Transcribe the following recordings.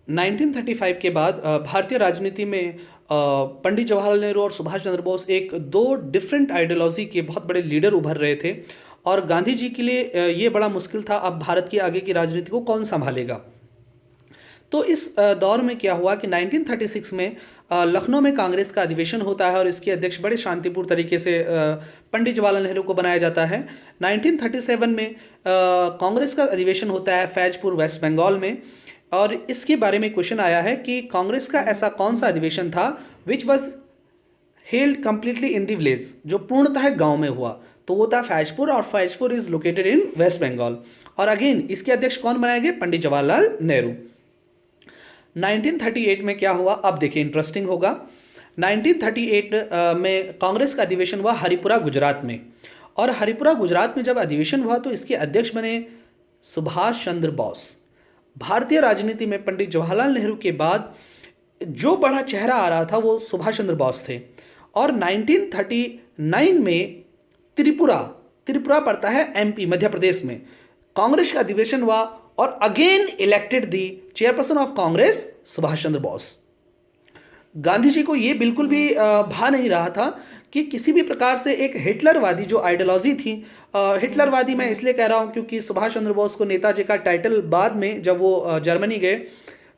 1935 के बाद भारतीय राजनीति में पंडित जवाहरलाल नेहरू और सुभाष चंद्र बोस एक दो डिफरेंट आइडियोलॉजी के बहुत बड़े लीडर उभर रहे थे। और गांधी जी के लिए ये बड़ा मुश्किल था, अब भारत की आगे की राजनीति को कौन संभालेगा। तो इस दौर में क्या हुआ कि 1936 में लखनऊ में कांग्रेस का अधिवेशन होता है और इसके अध्यक्ष बड़े शांतिपूर्ण तरीके से पंडित जवाहरलाल नेहरू को बनाया जाता है। 1937 में कांग्रेस का अधिवेशन होता है फैजपुर वेस्ट बंगाल में। और इसके बारे में क्वेश्चन आया है कि कांग्रेस का ऐसा कौन सा अधिवेशन था which was held completely in the village, जो पूर्णतः गांव में हुआ। तो वो था फैजपुर, और Faizpur is located in West Bengal. और अगेन इसके अध्यक्ष कौन बनाए गए? पंडित जवाहरलाल नेहरू। 1938 में क्या हुआ, अब देखिए इंटरेस्टिंग होगा। 1938 में कांग्रेस का अधिवेशन हुआ हरिपुरा गुजरात में। और हरिपुरा गुजरात में जब अधिवेशन हुआ तो इसके अध्यक्ष बने सुभाष चंद्र बोस। भारतीय राजनीति में पंडित जवाहरलाल नेहरू के बाद जो बड़ा चेहरा आ रहा था वो सुभाष चंद्र बोस थे। और 1939 में त्रिपुरा त्रिपुरा पड़ता है एमपी, मध्य प्रदेश में, कांग्रेस का अधिवेशन हुआ और again elected the chairperson of Congress Subhash Chandra Bose. Gandhi ji को यह बिल्कुल भी भा नहीं रहा था कि किसी भी प्रकार से एक हिटलरवादी जो आइडियोलॉजी थी, हिटलरवादी मैं इसलिए कह रहा हूं क्योंकि सुभाष चंद्र बोस को नेताजी का टाइटल बाद में जब वो जर्मनी गए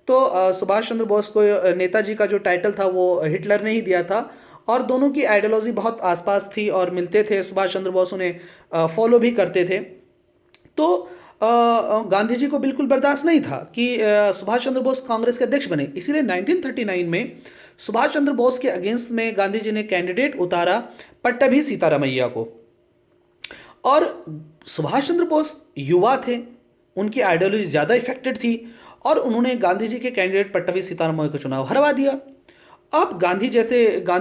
तो सुभाष चंद्र बोस को नेताजी का जो टाइटल था वो हिटलर ने ही दिया था। और दोनों की आइडियोलॉजी बहुत आसपास थी और मिलते थे, सुभाष चंद्र बोस उन्हें फॉलो भी करते थे। तो गांधी जी को बिल्कुल बर्दाश्त नहीं था कि सुभाष चंद्र बोस कांग्रेस के अध्यक्ष बने। इसीलिए 1939 में सुभाष चंद्र बोस के अगेंस्ट में गांधी जी ने कैंडिडेट उतारा पट्टाभी सीतारामैया को। और सुभाष चंद्र बोस युवा थे, उनकी आइडियोलॉजी ज़्यादा इफेक्टेड थी और उन्होंने गांधी जी के कैंडिडेट पट्टाभी सीतारामैया को चुनाव हरवा दिया। अब गांधी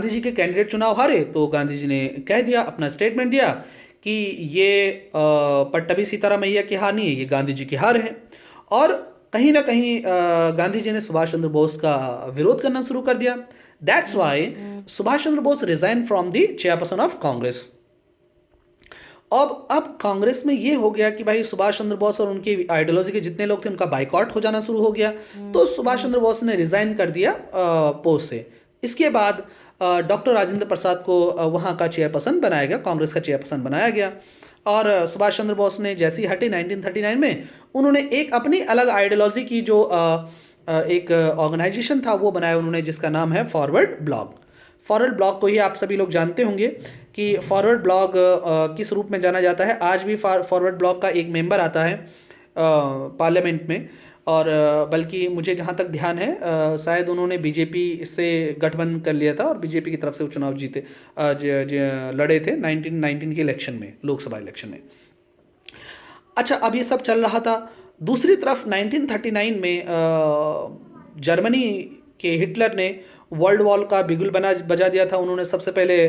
जी के कैंडिडेट चुनाव हारे तो गांधी जी ने कह दिया, अपना स्टेटमेंट दिया कि ये पट्टाभी सीतारामैया की हार नहीं है, ये गांधी जी की हार है। और कहीं ना कहीं गांधी जी ने सुभाष चंद्र बोस का विरोध करना शुरू कर दिया। That's why Subhash Chandra Bose resign from the chairperson of Congress. अब कांग्रेस में ये हो गया कि भाई सुभाष चंद्र बोस और उनकी आइडियोलॉजी के जितने लोग थे उनका बाइकआउट हो जाना शुरू हो गया। तो सुभाष चंद्र बोस ने रिजाइन कर दिया पोस्ट से। इसके बाद डॉक्टर राजेंद्र प्रसाद को वहाँ का चेयरपर्सन बनाया गया, कांग्रेस का चेयरपर्सन बनाया गया। और सुभाष चंद्र बोस ने जैसे ही हटे 1939 में, उन्होंने एक अपनी अलग आइडियोलॉजी की जो एक ऑर्गेनाइजेशन था वो बनाया उन्होंने, जिसका नाम है फॉरवर्ड ब्लॉक। फॉरवर्ड ब्लॉक को ही आप सभी लोग जानते होंगे कि फॉरवर्ड ब्लॉक किस रूप में जाना जाता है। आज भी फॉरवर्ड ब्लॉक का एक मेंबर आता है पार्लियामेंट में। और बल्कि मुझे जहाँ तक ध्यान है शायद उन्होंने बीजेपी से गठबंधन कर लिया था और बीजेपी की तरफ से वो चुनाव जीते लड़े थे 1919 के इलेक्शन में, लोकसभा इलेक्शन में। अच्छा, अब ये सब चल रहा था। दूसरी तरफ 1939 में जर्मनी के हिटलर ने वर्ल्ड वॉर का बिगुल बजा दिया था। उन्होंने सबसे पहले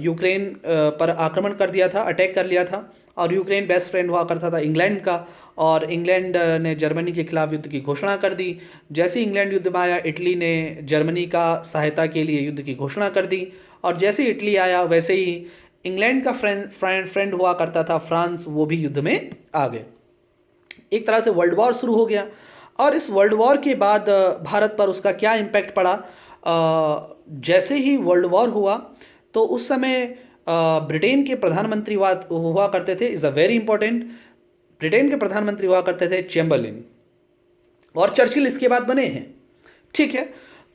यूक्रेन पर आक्रमण कर दिया था, अटैक कर लिया था। और यूक्रेन बेस्ट फ्रेंड हुआ करता था इंग्लैंड का, और इंग्लैंड ने जर्मनी के खिलाफ युद्ध की घोषणा कर दी। जैसे इंग्लैंड युद्ध में आया, इटली ने जर्मनी का सहायता के लिए युद्ध की घोषणा कर दी। और जैसे इटली आया वैसे ही इंग्लैंड का फ्रेंड हुआ करता था फ्रांस, वो भी युद्ध में आ गए। एक तरह से वर्ल्ड वॉर शुरू हो गया। और इस वर्ल्ड वॉर के बाद भारत पर उसका क्या इम्पैक्ट पड़ा, जैसे ही वर्ल्ड वॉर हुआ तो उस समय ब्रिटेन के प्रधानमंत्री हुआ करते थे, is a very important, Britain के प्रधानमंत्री हुआ करते थे चैम्बरलिन, और चर्चिल इसके बाद बने हैं। ठीक है,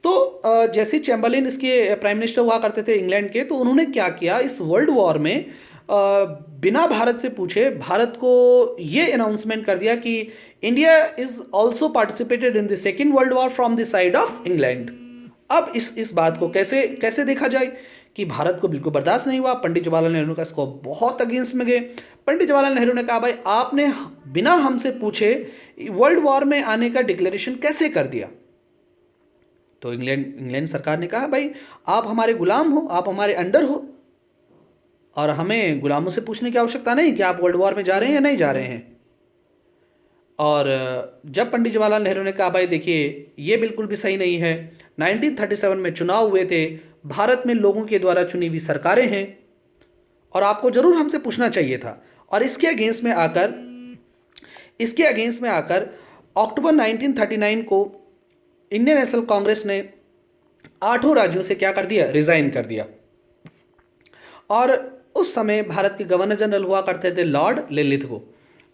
तो जैसे चैम्बरलिन इसके प्राइम मिनिस्टर हुआ करते थे इंग्लैंड के, तो उन्होंने क्या किया, इस वर्ल्ड वॉर में बिना भारत से पूछे भारत को ये अनाउंसमेंट कर दिया कि India is also participated in the second world war from the side of England. अब इस बात को कैसे देखा जाए कि भारत को बिल्कुल बर्दाश्त नहीं हुआ। पंडित जवाहरलाल नेहरू का इसको बहुत अगेंस्ट में गए। पंडित जवाहरलाल नेहरू ने कहा, भाई आपने बिना हमसे पूछे वर्ल्ड वॉर में आने का डिक्लेरेशन कैसे कर दिया। तो इंग्लैंड सरकार ने कहा, भाई आप हमारे गुलाम हो, आप हमारे अंडर हो, और हमें गुलामों से पूछने की आवश्यकता नहीं कि आप वर्ल्ड वॉर में जा रहे हैं या नहीं जा रहे हैं। और जब पंडित जवाहरलाल नेहरू ने कहा, भाई देखिए ये बिल्कुल भी सही नहीं है, 1937 में चुनाव हुए थे, भारत में लोगों के द्वारा चुनी हुई सरकारें हैं और आपको जरूर हमसे पूछना चाहिए था। और इसके अगेंस्ट में आकर अक्टूबर 1939 को इंडियन नेशनल कांग्रेस ने 8 राज्यों से क्या कर दिया, रिजाइन कर दिया। और उस समय भारत के गवर्नर जनरल हुआ करते थे लॉर्ड लिलिथगो।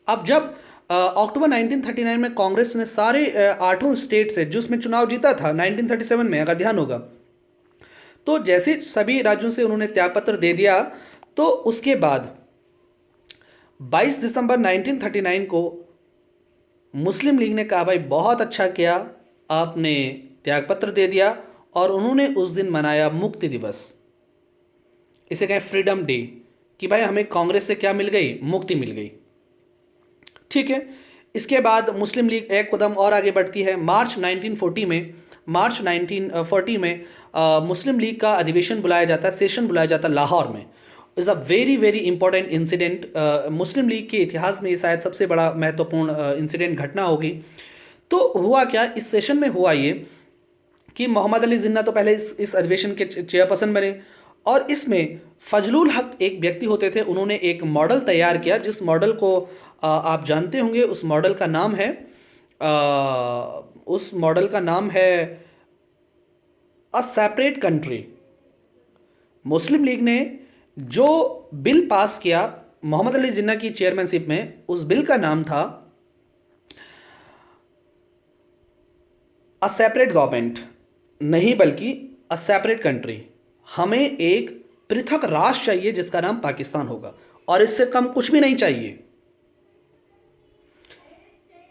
अब जब अक्टूबर 1939 में कांग्रेस ने सारे 8 स्टेट से जिसमें चुनाव जीता था 1937 में, अगर ध्यान होगा, तो जैसे सभी राज्यों से उन्होंने त्यागपत्र दे दिया, तो उसके बाद 22 दिसंबर 1939 को मुस्लिम लीग ने कहा भाई बहुत अच्छा किया, आपने त्यागपत्र दे दिया, और उन्होंने उस दिन मनाया मुक्ति दिवस। इसे कहें फ्रीडम डे, कि भाई हमें कांग्रेस से क्या मिल गई, मुक्ति मिल गई। ठीक है। इसके बाद मुस्लिम लीग एक कदम और आगे बढ़ती है। मार्च 1940 में मुस्लिम लीग का अधिवेशन बुलाया जाता है, सेशन बुलाया जाता है लाहौर में। Is a very very important incident. Muslim league के इतिहास में ये शायद सबसे बड़ा महत्वपूर्ण इंसिडेंट घटना होगी। तो हुआ क्या, इस सेशन में हुआ ये कि मोहम्मद अली जिन्ना तो पहले इस अधिवेशन के चेयरपर्सन बने, और इसमें फजलुल हक एक व्यक्ति होते थे। उन्होंने एक मॉडल तैयार किया, जिस मॉडल को आप जानते होंगे। उस मॉडल का नाम है a separate country. Muslim league ने जो बिल पास किया मोहम्मद अली जिन्ना की चेयरमैनशिप में, उस बिल का नाम था अ सेपरेट गवर्नमेंट, नहीं बल्कि अ सेपरेट कंट्री। हमें एक पृथक राष्ट्र चाहिए जिसका नाम पाकिस्तान होगा, और इससे कम कुछ भी नहीं चाहिए।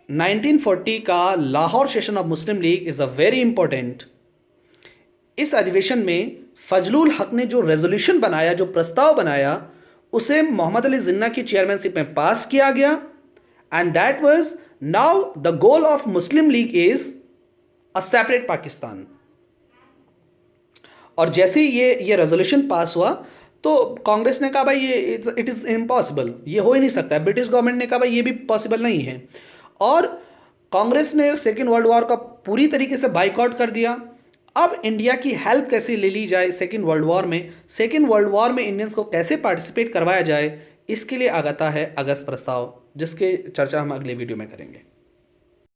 1940 का Lahore session of Muslim league is a very important. इस अधिवेशन में फजलुल हक ने जो रेजोल्यूशन बनाया, जो प्रस्ताव बनाया, उसे मोहम्मद अली जिन्ना की चेयरमैनशिप में पास किया गया। And that was now the goal of Muslim league is a separate Pakistan. और जैसे ही ये रेजोल्यूशन पास हुआ, तो कांग्रेस ने कहा भाई ये इट इज़ इम्पॉसिबल, ये हो ही नहीं सकता है। ब्रिटिश गवर्नमेंट ने कहा भाई ये भी पॉसिबल नहीं है, और कांग्रेस ने सेकेंड वर्ल्ड वॉर का पूरी तरीके से बाइकआउट कर दिया। अब इंडिया की हेल्प कैसे ले ली जाए सेकेंड वर्ल्ड वॉर में, सेकेंड वर्ल्ड वॉर में इंडियंस को कैसे पार्टिसिपेट करवाया जाए, इसके लिए आगता है अगस्त प्रस्ताव, जिसके चर्चा हम अगले वीडियो में करेंगे।